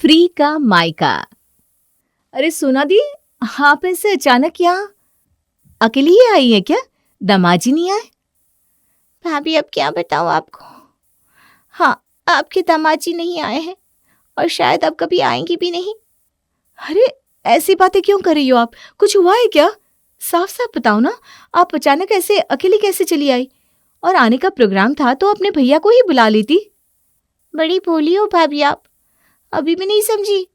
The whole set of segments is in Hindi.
फ्री का मायका। अरे सोना दी, आप ऐसे अचानक यहाँ अकेली ही आई है क्या? दामाजी नहीं आए? भाभी अब क्या बताऊँ आपको। हाँ, आपके दामाजी नहीं आए हैं और शायद अब कभी आएंगे भी नहीं। अरे ऐसी बातें क्यों कर रही हो आप? कुछ हुआ है क्या? साफ साफ बताओ ना, आप अचानक ऐसे अकेली कैसे चली आई? और आने का प्रोग्राम था तो अपने भैया को ही बुला लेती। बड़ी भोली हो भाभी आप, अभी भी नहीं समझी।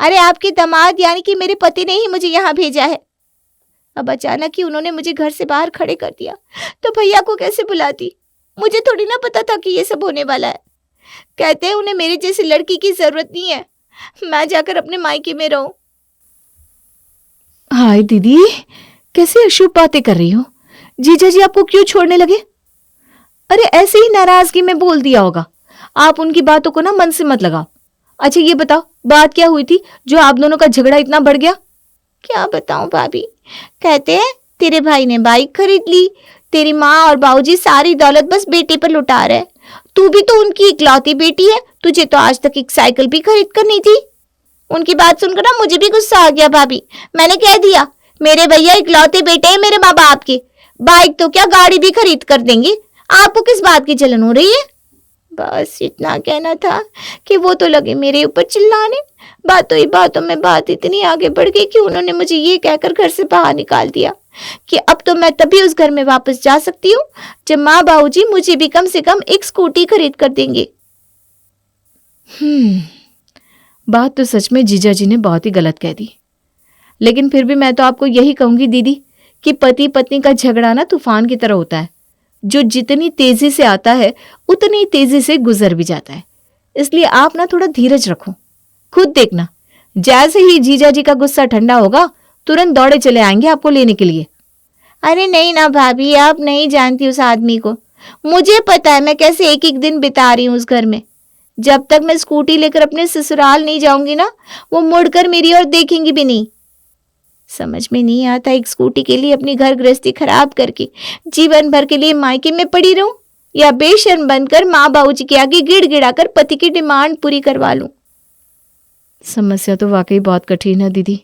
अरे आपके दामाद यानी कि मेरे पति ने ही मुझे यहाँ भेजा है। अब अचानक ही उन्होंने मुझे घर से बाहर खड़े कर दिया तो भैया को कैसे बुलाती? मुझे थोड़ी ना पता था कि ये सब होने वाला है। कहते हैं उन्हें मेरे जैसी लड़की की जरूरत नहीं है, मैं जाकर अपने मायके में रहूं। हाय दीदी, कैसे अशुभ बातें कर रही हो? जीजा जी आपको क्यों छोड़ने लगे? अरे ऐसे ही नाराजगी में बोल दिया होगा। आप उनकी बातों को ना मन से मत लगाओ। अच्छा ये बताओ, बात क्या हुई थी जो आप दोनों का झगड़ा इतना बढ़ गया? क्या बताऊं भाभी, कहते हैं तेरे भाई ने बाइक खरीद ली, तेरी माँ और बाबूजी सारी दौलत बस बेटे पर लुटा रहे। तू भी तो उनकी इकलौती बेटी है, तुझे तो आज तक एक साइकिल भी खरीद कर नहीं थी। उनकी बात सुनकर ना मुझे भी गुस्सा आ गया भाभी। मैंने कह दिया मेरे भैया इकलौते बेटे हैं मेरे माँ बाप के, बाइक तो क्या गाड़ी भी खरीद कर देंगे, आपको किस बात की जलन हो रही है? बस इतना कहना था कि वो तो लगे मेरे ऊपर चिल्लाने। बातों ही बातों में बात इतनी आगे बढ़ गई कि उन्होंने मुझे ये कहकर घर से बाहर निकाल दिया कि अब तो मैं तभी उस घर में वापस जा सकती हूँ जब माँ बाबूजी मुझे भी कम से कम एक स्कूटी खरीद कर देंगे। बात तो सच में जीजा जी ने बहुत ही गलत कह दी, लेकिन फिर भी मैं तो आपको यही कहूंगी दीदी कि पति पत्नी का झगड़ा ना तूफान की तरह होता है, जो जितनी तेजी से आता है उतनी तेजी से गुजर भी जाता है। इसलिए आप ना थोड़ा धीरज रखो। खुद देखना, जैसे ही जीजा जी का गुस्सा ठंडा होगा तुरंत दौड़े चले आएंगे आपको लेने के लिए। अरे नहीं ना भाभी, आप नहीं जानती उस आदमी को। मुझे पता है मैं कैसे एक एक दिन बिता रही हूँ उस घर में। जब तक मैं स्कूटी लेकर अपने ससुराल नहीं जाऊंगी ना, वो मुड़कर मेरी ओर देखेंगी भी नहीं। समझ में नहीं आता एक स्कूटी के लिए अपनी घर गृहस्थी खराब करके जीवन भर के लिए मायके में पड़ी रहूं या बेशर्म बनकर माँ बाबूजी के आगे गिड़गिड़ाकर पति की डिमांड पूरी करवा लूं। समस्या तो वाकई बहुत कठिन है दीदी,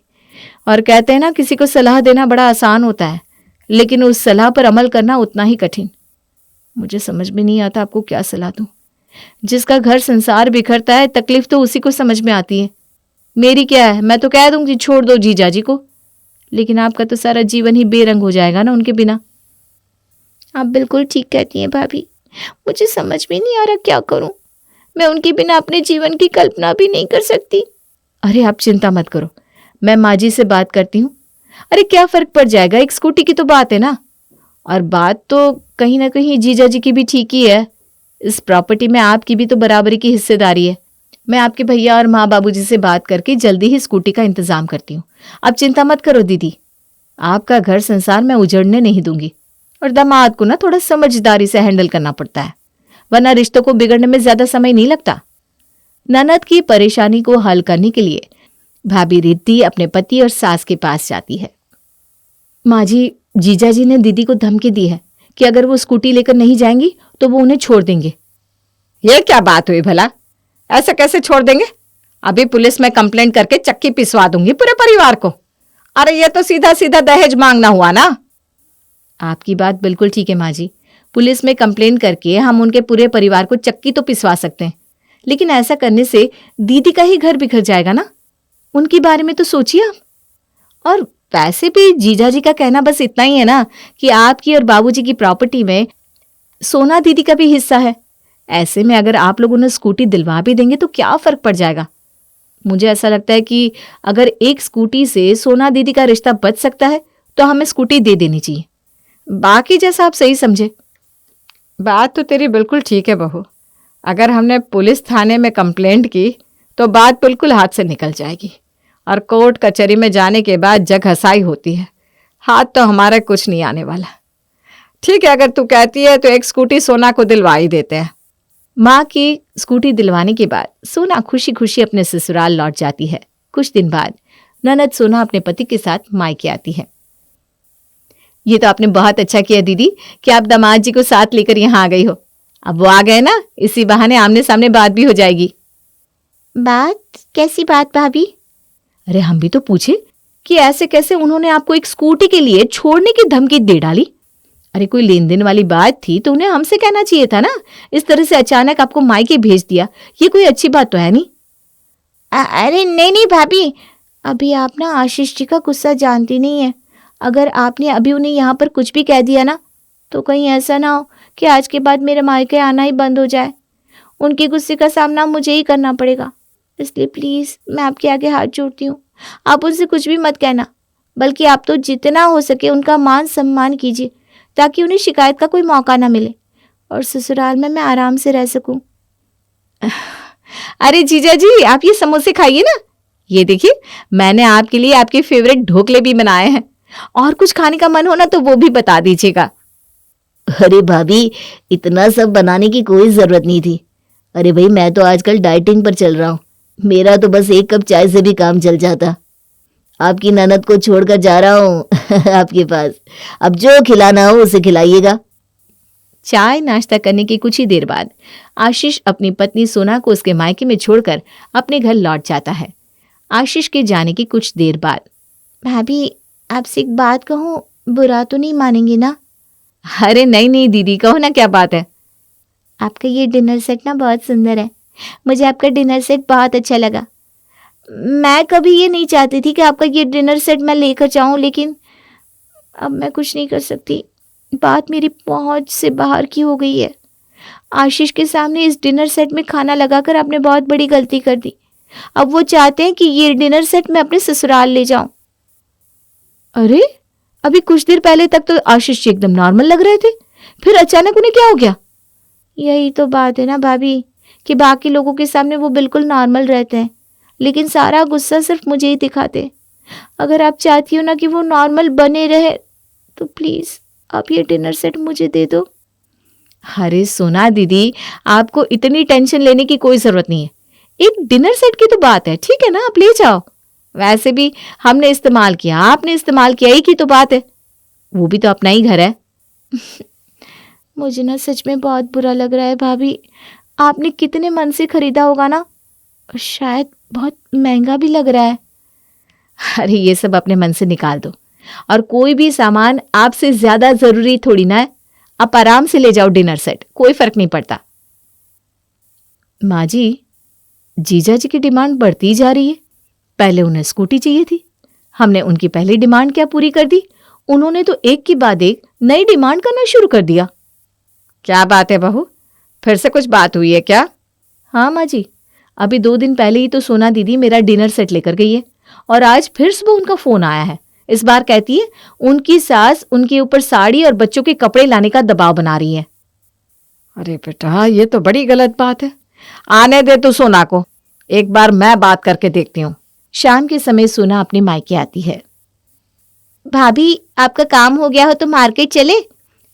और कहते हैं ना किसी को सलाह देना बड़ा आसान होता है, लेकिन उस सलाह पर अमल करना उतना ही कठिन। मुझे समझ में नहीं आता आपको क्या सलाह दूं। जिसका घर संसार बिखरता है तकलीफ तो उसी को समझ में आती है। मेरी क्या है, मैं तो कह दूंगी छोड़ दो जीजा जी को, लेकिन आपका तो सारा जीवन ही बेरंग हो जाएगा ना उनके बिना। आप बिल्कुल ठीक कहती हैं भाभी, मुझे समझ में नहीं आ रहा क्या करूं। मैं उनके बिना अपने जीवन की कल्पना भी नहीं कर सकती। अरे आप चिंता मत करो, मैं माँ जी से बात करती हूँ। अरे क्या फर्क पड़ जाएगा, एक स्कूटी की तो बात है ना। और बात तो कहीं ना कहीं जीजा जी की भी ठीक ही है। इस प्रॉपर्टी में आपकी भी तो बराबरी की हिस्सेदारी है। मैं आपके भैया और माँ बाबूजी से बात करके जल्दी ही स्कूटी का इंतजाम करती हूँ। आप चिंता मत करो दीदी, आपका घर संसार मैं उजड़ने नहीं दूंगी। और दामाद को ना थोड़ा समझदारी से हैंडल करना पड़ता है, वरना रिश्तों को बिगड़ने में ज्यादा समय नहीं लगता। ननद की परेशानी को हल करने के लिए भाभी रिद्धि अपने पति और सास के पास जाती है। माँ जी, जीजा जी ने दीदी को धमकी दी है कि अगर वो स्कूटी लेकर नहीं जाएंगी तो वो उन्हें छोड़ देंगे। ये क्या बात हुई भला? ऐसे कैसे छोड़ देंगे? अभी पुलिस में कंप्लेंट करके चक्की पिसवा दूंगी पूरे परिवार को। अरे ये तो सीधा सीधा दहेज मांगना हुआ ना। आपकी बात बिल्कुल ठीक है माँ जी, पुलिस में कंप्लेन करके हम उनके पूरे परिवार को चक्की तो पिसवा सकते हैं, लेकिन ऐसा करने से दीदी का ही घर बिखर जाएगा ना। उनके बारे में तो सोचिए आप। और वैसे भी जीजा जी का कहना बस इतना ही है ना कि आपकी और बाबूजी की प्रॉपर्टी में सोना दीदी का भी हिस्सा है। ऐसे में अगर आप लोग उन्हें स्कूटी दिलवा भी देंगे तो क्या फर्क पड़ जाएगा। मुझे ऐसा लगता है कि अगर एक स्कूटी से सोना दीदी का रिश्ता बच सकता है तो हमें स्कूटी दे देनी चाहिए। बाकी जैसा आप सही समझे। बात तो तेरी बिल्कुल ठीक है बहू, अगर हमने पुलिस थाने में कंप्लेंट की तो बात बिल्कुल हाथ से निकल जाएगी और कोर्ट कचहरी में जाने के बाद जग हंसाई होती है। हाथ तो हमारा कुछ नहीं आने वाला। ठीक है, अगर तू कहती है तो एक स्कूटी सोना को दिलवा ही देते हैं। माँ की स्कूटी दिलवाने के बाद सोना खुशी खुशी अपने ससुराल लौट जाती है। कुछ दिन बाद ननद सोना अपने पति के साथ मायके आती है। ये तो आपने बहुत अच्छा किया दीदी कि आप दामाद जी को साथ लेकर यहाँ आ गई हो। अब वो आ गए ना, इसी बहाने आमने सामने बात भी हो जाएगी। बात? कैसी बात भाभी? अरे हम भी तो पूछे कि ऐसे कैसे उन्होंने आपको एक स्कूटी के लिए छोड़ने की धमकी दे डाली। अरे कोई लेन देन वाली बात थी तो उन्हें हमसे कहना चाहिए था ना। इस तरह से अचानक आपको मायके भेज दिया, ये कोई अच्छी बात तो है नहीं। अरे नहीं नहीं भाभी, अभी आप ना आशीष जी का गुस्सा जानती नहीं है। अगर आपने अभी उन्हें यहाँ पर कुछ भी कह दिया ना, तो कहीं ऐसा ना हो कि आज के बाद मेरे मायके आना ही बंद हो जाए। उनके गुस्से का सामना मुझे ही करना पड़ेगा। इसलिए प्लीज़ मैं आपके आगे हाथ जोड़ती हूँ, आप उनसे कुछ भी मत कहना, बल्कि आप तो जितना हो सके उनका मान सम्मान कीजिए, ताकि उन्हें शिकायत का कोई मौका ना मिले और ससुराल में मैं आराम से रह सकूं। अरे जीजा जी, आप ये समोसे खाइए ना। ये देखिए, मैंने आपके लिए आपके फेवरेट ढोकले भी बनाए हैं, और कुछ खाने का मन हो ना तो वो भी बता दीजिएगा। अरे भाभी, इतना सब बनाने की कोई जरूरत नहीं थी। अरे भाई, मैं तो आजकल डाइटिंग पर चल रहा हूँ, मेरा तो बस 1 कप चाय से भी काम चल जाता। आपकी ननद को छोड़कर जा रहा हूँ आपके पास, अब जो खिलाना हो उसे खिलाइएगा। चाय नाश्ता करने की कुछ ही देर बाद आशीष अपनी पत्नी सोना को उसके मायके में छोड़कर अपने घर लौट जाता है। आशीष के जाने की कुछ देर बाद, भाभी आपसे एक बात कहूँ, बुरा तो नहीं मानेंगे ना? अरे नहीं नहीं दीदी, कहो ना क्या बात है। आपका ये डिनर सेट ना बहुत सुंदर है, मुझे आपका डिनर सेट बहुत अच्छा लगा। मैं कभी ये नहीं चाहती थी कि आपका ये डिनर सेट मैं लेकर जाऊं, लेकिन अब मैं कुछ नहीं कर सकती। बात मेरी पहुंच से बाहर की हो गई है। आशीष के सामने इस डिनर सेट में खाना लगाकर आपने बहुत बड़ी गलती कर दी। अब वो चाहते हैं कि ये डिनर सेट मैं अपने ससुराल ले जाऊं। अरे अभी कुछ देर पहले तक तो आशीष जी एकदम नॉर्मल लग रहे थे, फिर अचानक उन्हें क्या हो गया? यही तो बात है ना भाभी, कि बाकी लोगों के सामने वो बिल्कुल नॉर्मल रहते हैं, लेकिन सारा गुस्सा सिर्फ मुझे ही दिखाते। अगर आप चाहती हो ना कि वो नॉर्मल बने रहे, तो प्लीज़ आप ये डिनर सेट मुझे दे दो। अरे सोना दीदी, आपको इतनी टेंशन लेने की कोई जरूरत नहीं है। एक डिनर सेट की तो बात है, ठीक है ना, आप ले जाओ। वैसे भी हमने इस्तेमाल किया, आपने इस्तेमाल किया ही की तो बात है, वो भी तो अपना ही घर है। मुझे ना सच में बहुत बुरा लग रहा है भाभी। आपने कितने मन से खरीदा होगा ना, और शायद बहुत महंगा भी लग रहा है। अरे ये सब अपने मन से निकाल दो, और कोई भी सामान आपसे ज्यादा जरूरी थोड़ी ना है। आप आराम से ले जाओ डिनर सेट, कोई फर्क नहीं पड़ता। माँ जी, जीजा जी की डिमांड बढ़ती जा रही है। पहले उन्हें स्कूटी चाहिए थी, हमने उनकी पहली डिमांड क्या पूरी कर दी, उन्होंने तो एक के बाद एक नई डिमांड करना शुरू कर दिया। क्या बात है बहू, फिर से कुछ बात हुई है क्या? हाँ माँ जी, अभी 2 दिन पहले ही तो सोना दीदी मेरा डिनर सेट लेकर गई है, और आज फिर सुबह उनका फोन आया है। इस बार कहती है उनकी सास उनके ऊपर साड़ी और बच्चों के कपड़े लाने का दबाव बना रही है। अरे बेटा, ये तो बड़ी गलत बात है। आने दे तू सोना को, एक बार मैं बात करके देखती हूँ। शाम के समय सोना अपने मायके आती है। भाभी आपका काम हो गया हो तो मार्केट चले,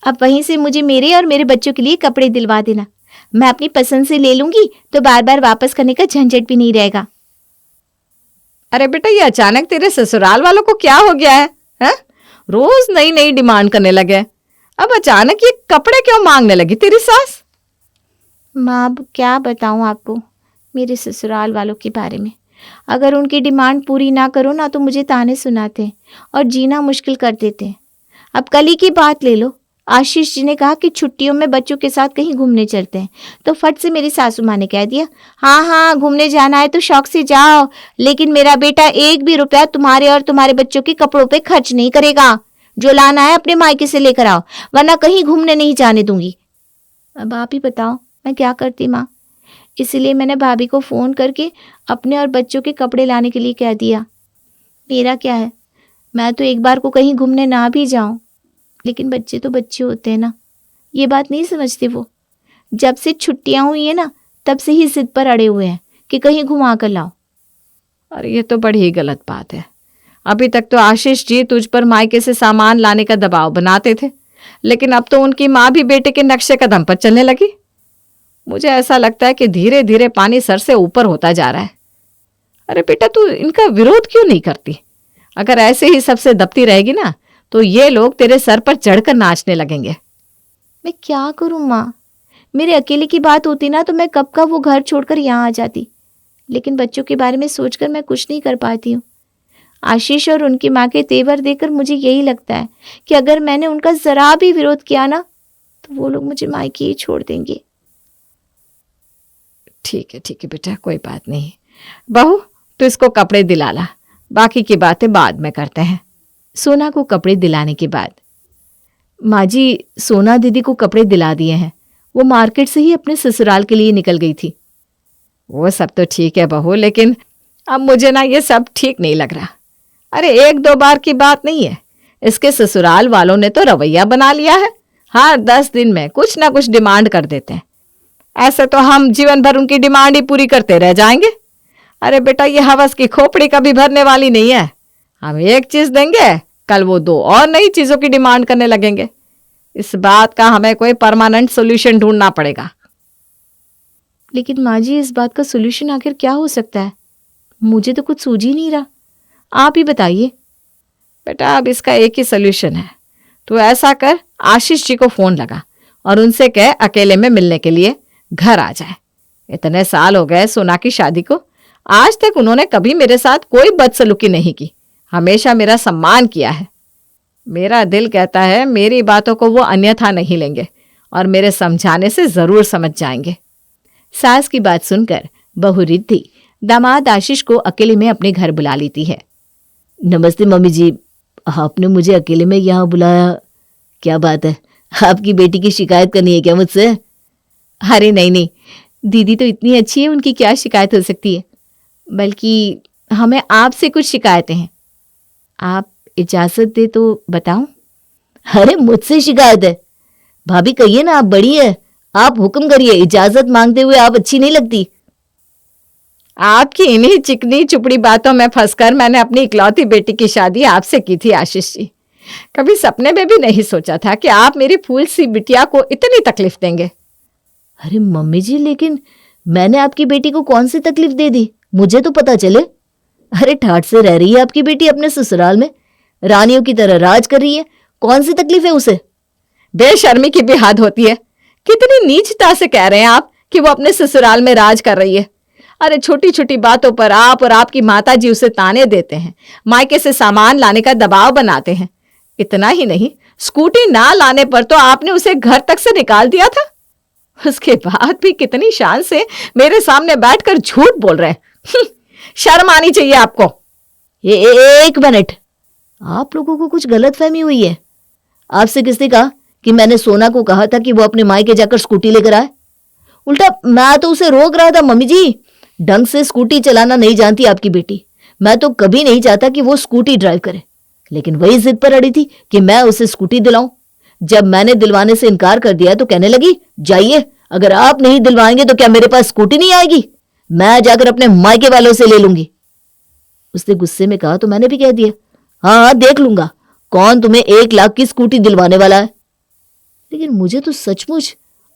अब वहीं से मुझे मेरे और मेरे बच्चों के लिए कपड़े दिलवा देना। मैं अपनी पसंद से ले लूंगी, तो बार बार वापस करने का झंझट भी नहीं रहेगा। अरे बेटा, ये अचानक तेरे ससुराल वालों को क्या हो गया है, हैं? रोज नई नई डिमांड करने लगे, अब अचानक ये कपड़े क्यों मांगने लगी तेरी सास? माँ अब क्या बताऊँ आपको मेरे ससुराल वालों के बारे में। अगर उनकी डिमांड पूरी ना करो ना, तो मुझे ताने सुनाते हैं और जीना मुश्किल कर देते हैं। अब कल ही की बात ले लो, आशीष जी ने कहा कि छुट्टियों में बच्चों के साथ कहीं घूमने चलते हैं, तो फट से मेरी सासू माँ ने कह दिया, हाँ हाँ घूमने जाना है तो शौक से जाओ, लेकिन मेरा बेटा 1 भी रुपया तुम्हारे और तुम्हारे बच्चों के कपड़ों पे खर्च नहीं करेगा। जो लाना है अपने मायके से लेकर आओ, वरना कहीं घूमने नहीं जाने दूंगी। अब आप ही बताओ मैं क्या करती माँ। इसीलिए मैंने भाभी को फ़ोन करके अपने और बच्चों के कपड़े लाने के लिए कह दिया। मेरा क्या है, मैं तो एक बार को कहीं घूमने ना भी जाऊं, लेकिन बच्चे तो बच्चे होते हैं ना, ये बात नहीं समझते वो। जब से छुट्टियां हुई है ना, तब से ही जिद पर अड़े हुए हैं कि कहीं घुमा कर लाओ। अरे ये तो बड़ी ही गलत बात है। अभी तक तो आशीष जी तुझ पर मायके से सामान लाने का दबाव बनाते थे, लेकिन अब तो उनकी माँ भी बेटे के नक्शे कदम पर चलने लगी। मुझे ऐसा लगता है कि धीरे धीरे पानी सर से ऊपर होता जा रहा है। अरे बेटा, तू इनका विरोध क्यों नहीं करती? अगर ऐसे ही सबसे दबती रहेगी ना, तो ये लोग तेरे सर पर चढ़कर नाचने लगेंगे। मैं क्या करूं माँ, मेरे अकेले की बात होती ना तो मैं कब का वो घर छोड़कर यहाँ आ जाती, लेकिन बच्चों के बारे में सोचकर मैं कुछ नहीं कर पाती हूँ। आशीष और उनकी माँ के तेवर देखकर मुझे यही लगता है कि अगर मैंने उनका जरा भी विरोध किया ना तो वो लोग मुझे मायके ही छोड़ देंगे। ठीक है बेटा, कोई बात नहीं। बहू, तू इसको कपड़े दिला ला, बाकी की बातें बाद में करते हैं। सोना को कपड़े दिलाने के बाद माँ जी सोना दीदी को कपड़े दिला दिए हैं। वो मार्केट से ही अपने ससुराल के लिए निकल गई थी। वो सब तो ठीक है बहू, लेकिन अब मुझे ना ये सब ठीक नहीं लग रहा। अरे 1-2 बार की बात नहीं है, इसके ससुराल वालों ने तो रवैया बना लिया है। हाँ, 10 दिन में कुछ ना कुछ डिमांड कर देते हैं। ऐसे तो हम जीवन भर उनकी डिमांड ही पूरी करते रह जाएंगे। अरे बेटा, ये हवस की खोपड़ी कभी भरने वाली नहीं है। हम एक चीज देंगे, कल वो 2 और नई चीजों की डिमांड करने लगेंगे। इस बात का हमें कोई परमानेंट सोल्यूशन ढूंढना पड़ेगा। लेकिन माँ जी इस बात का सोल्यूशन आखिर क्या हो सकता है? मुझे तो कुछ सूझ ही नहीं रहा, आप ही बताइए। बेटा, अब इसका एक ही सोल्यूशन है। तू ऐसा कर, आशीष जी को फोन लगा और उनसे कह अकेले में मिलने के लिए घर आ जाए। इतने साल हो गए सोना की शादी को, आज तक उन्होंने कभी मेरे साथ कोई बदसलूकी नहीं की, हमेशा मेरा सम्मान किया है। मेरा दिल कहता है मेरी बातों को वो अन्यथा नहीं लेंगे और मेरे समझाने से जरूर समझ जाएंगे। सास की बात सुनकर बहू रिद्धि दामाद आशीष को अकेले में अपने घर बुला लेती है। नमस्ते मम्मी जी, आपने मुझे अकेले में यहाँ बुलाया, क्या बात है? आपकी बेटी की शिकायत करनी है क्या मुझसे? अरे नहीं, दीदी तो इतनी अच्छी है, उनकी क्या शिकायत हो सकती है। बल्कि हमें आपसे कुछ शिकायतें हैं। आप इजाजत दे तो बताऊं? अरे मुझसे शिकायत है? भाभी कहिए ना, आप बड़ी है, आप हुक्म करिए। इजाजत मांगते हुए आप अच्छी नहीं लगती। आपकी इन्हीं चिकनी चुपड़ी बातों में फंसकर मैंने अपनी इकलौती बेटी की शादी आपसे की थी आशीष जी। कभी सपने में भी नहीं सोचा था कि आप मेरी फूल सी बिटिया को इतनी तकलीफ देंगे। अरे मम्मी जी, लेकिन मैंने आपकी बेटी को कौन सी तकलीफ दे दी, मुझे तो पता चले। अरे ठाठ से रह रही है आपकी बेटी अपने ससुराल में, रानियों की तरह राज कर रही है, कौन सी तकलीफ है उसे? बेशर्मी की भी हद होती है। कितनी नीचता से कह रहे हैं आप कि वो अपने ससुराल में राज कर रही है। अरे छोटी छोटी बातों पर आप और आपकी माता जी उसे ताने देते हैं, मायके से सामान लाने का दबाव बनाते हैं। इतना ही नहीं, स्कूटी ना लाने पर तो आपने उसे घर तक से निकाल दिया था। उसके बाद भी कितनी शान से मेरे सामने बैठकर झूठ बोल रहे हैं। शर्म आनी चाहिए आपको। एक मिनट, आप लोगों को कुछ गलतफहमी हुई है। आपसे किसने कहा कि मैंने सोना को कहा था कि वो अपने मायके जाकर स्कूटी लेकर आए? उल्टा मैं तो उसे रोक रहा था। मम्मी जी, ढंग से स्कूटी चलाना नहीं जानती आपकी बेटी। मैं तो कभी नहीं चाहता कि वो स्कूटी ड्राइव करे, लेकिन वही जिद पर अड़ी थी कि मैं उसे स्कूटी दिलाऊं। जब मैंने दिलवाने से इनकार कर दिया तो कहने लगी, जाइए, अगर आप नहीं दिलवाएंगे तो क्या मेरे पास स्कूटी नहीं आएगी? मैं जाकर अपने मायके वालों से ले लूंगी। उसने गुस्से में कहा तो मैंने भी कह दिया, हाँ देख लूंगा कौन तुम्हें 1 लाख की स्कूटी दिलवाने वाला है। लेकिन मुझे तो सचमुच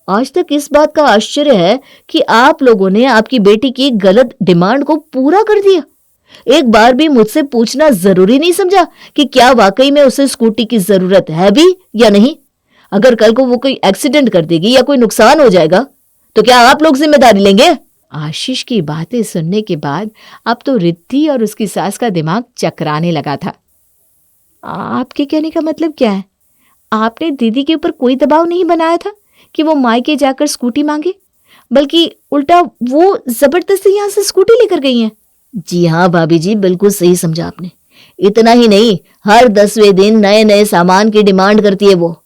आज तक इस बात का आश्चर्य है कि आप लोगों ने आपकी बेटी की गलत डिमांड को पूरा कर दिया। एक बार भी मुझसे पूछना जरूरी नहीं समझा कि क्या वाकई में उसे स्कूटी की जरूरत है भी या नहीं। अगर कल को वो कोई एक्सीडेंट कर देगी या कोई नुकसान हो जाएगा तो क्या आप लोग जिम्मेदारी लेंगे? आशीष की बातें सुनने के बाद अब तो रिद्धि और उसकी सास का दिमाग चकराने लगा था। आपके कहने का मतलब क्या है? आपने दीदी के ऊपर कोई दबाव नहीं बनाया था कि वो मायके जाकर स्कूटी मांगे, बल्कि उल्टा वो जबरदस्ती यहाँ से स्कूटी लेकर गई हैं। जी हाँ भाभी जी, बिल्कुल सही समझा आपने। इतना ही नहीं, हर 10वें दिन नए नए सामान की डिमांड करती है वो।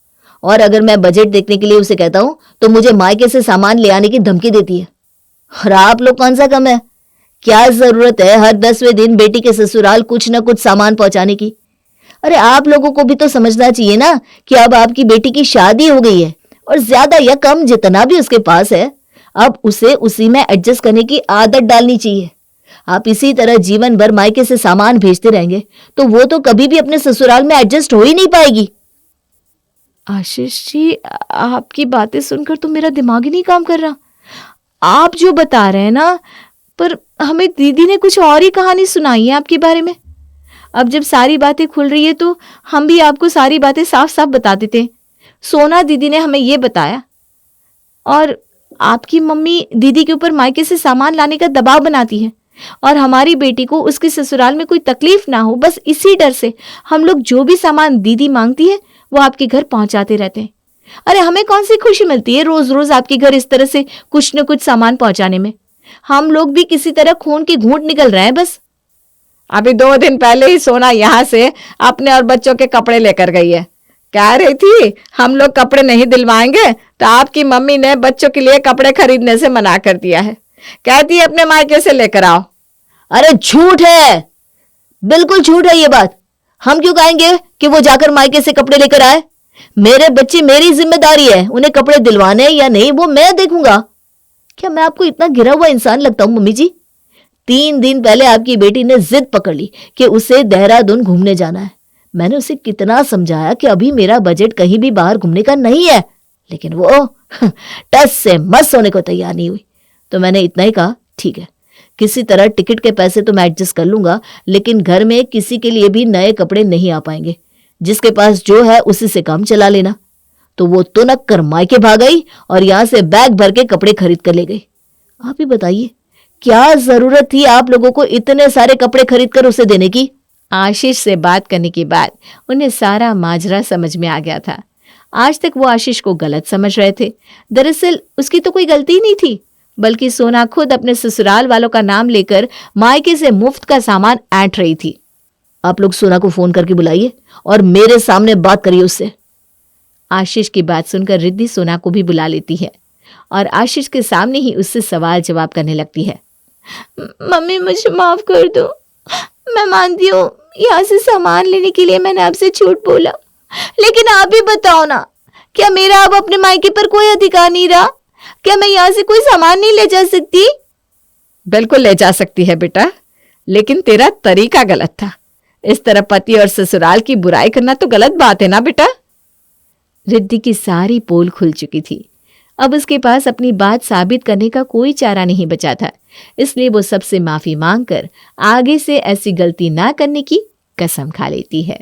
और अगर मैं बजट देखने के लिए उसे कहता हूँ तो मुझे मायके से सामान ले आने की धमकी देती है। और आप लोग कौन सा कम है? क्या जरूरत है हर 10वें दिन बेटी के ससुराल कुछ ना कुछ सामान पहुंचाने की? अरे आप लोगों को भी तो समझना चाहिए ना कि अब आपकी बेटी की शादी हो गई है और ज्यादा या कम जितना भी उसके पास है अब उसे उसी में एडजस्ट करने की आदत डालनी चाहिए। आप इसी तरह जीवन भर मायके से सामान भेजते रहेंगे तो वो तो कभी भी अपने ससुराल में एडजस्ट हो ही नहीं पाएगी। आशीष जी, आपकी बातें सुनकर तो मेरा दिमाग ही नहीं काम कर रहा। आप जो बता रहे हैं ना, पर हमें दीदी ने कुछ और ही कहानी सुनाई है आपके बारे में। अब जब सारी बातें खुल रही है तो हम भी आपको सारी बातें साफ साफ बता देते हैं। सोना दीदी ने हमें ये बताया और आपकी मम्मी दीदी के ऊपर मायके से सामान लाने का दबाव बनाती है और हमारी बेटी को उसके ससुराल में कोई तकलीफ ना हो, बस इसी डर से हम लोग जो भी सामान दीदी मांगती है वो आपके घर पहुंचाते रहते हैं। अरे हमें कौन सी खुशी मिलती है रोज रोज आपके घर इस तरह से कुछ न कुछ सामान पहुंचाने में। हम लोग भी किसी तरह खून की घूंट निकल रहे हैं बस। अभी 2 दिन पहले ही सोना यहाँ से अपने और बच्चों के कपड़े लेकर गई है। कह रही थी हम लोग कपड़े नहीं दिलवाएंगे तो आपकी मम्मी ने बच्चों के लिए कपड़े खरीदने से मना कर दिया है। कहती है अपने मायके से लेकर आओ। अरे झूठ है, बिल्कुल झूठ है ये बात। हम क्यों कहेंगे कि वो जाकर मायके से कपड़े लेकर आए? मेरे बच्चे मेरी जिम्मेदारी है, उन्हें कपड़े दिलवाने या नहीं वो मैं देखूंगा। क्या मैं आपको इतना गिरा हुआ इंसान लगता हूं मम्मी जी? 3 दिन पहले आपकी बेटी ने जिद पकड़ ली कि उसे देहरादून घूमने जाना है। मैंने उसे कितना समझाया कि अभी मेरा बजट कहीं भी बाहर घूमने का नहीं है, लेकिन वो टस से मस होने को तैयार नहीं हुई। तो मैंने इतना ही कहा, ठीक है किसी तरह टिकट के पैसे तो मैं एडजस्ट कर लूंगा, लेकिन घर में किसी के लिए भी नए कपड़े नहीं आ पाएंगे। जिसके पास जो है उसी से काम चला लेना। तो वो तुनक कर मायके भाग गई और यहां से बैग भर के कपड़े खरीद कर ले गई। आप ही बताइए क्या जरूरत थी आप लोगों को इतने सारे कपड़े खरीद कर उसे देने की? आशीष से बात करने के बाद उन्हें सारा माजरा समझ में आ गया था। आज तक वो आशीष को गलत समझ रहे थे। दरअसल उसकी तो कोई गलती ही नहीं थी, बल्कि सोना खुद अपने ससुराल वालों का नाम लेकर मायके से मुफ्त का सामान ऐंठ रही थी। आप लोग सोना को फोन करके बुलाइए और मेरे सामने बात करिए उससे। आशीष की बात सुनकर रिद्धि सोना को भी बुला लेती है और आशीष के सामने ही उससे सवाल जवाब करने लगती है। मम्मी मुझे माफ कर दो, मैं मानती हूँ यहाँ से सामान लेने के लिए मैंने आपसे झूठ बोला, लेकिन आप ही बताओ ना, क्या मेरा अब अपने मायके पर कोई अधिकार नहीं रहा? क्या मैं यहाँ से कोई सामान नहीं ले जा सकती? बिल्कुल ले जा सकती है बेटा, लेकिन तेरा तरीका गलत था। इस तरह पति और ससुराल की बुराई करना तो गलत बात है ना बेटा। रिद्धि की सारी पोल खुल चुकी थी। अब उसके पास अपनी बात साबित करने का कोई चारा नहीं बचा था, इसलिए वो सबसे माफी मांगकर आगे से ऐसी गलती ना करने की कसम खा लेती है।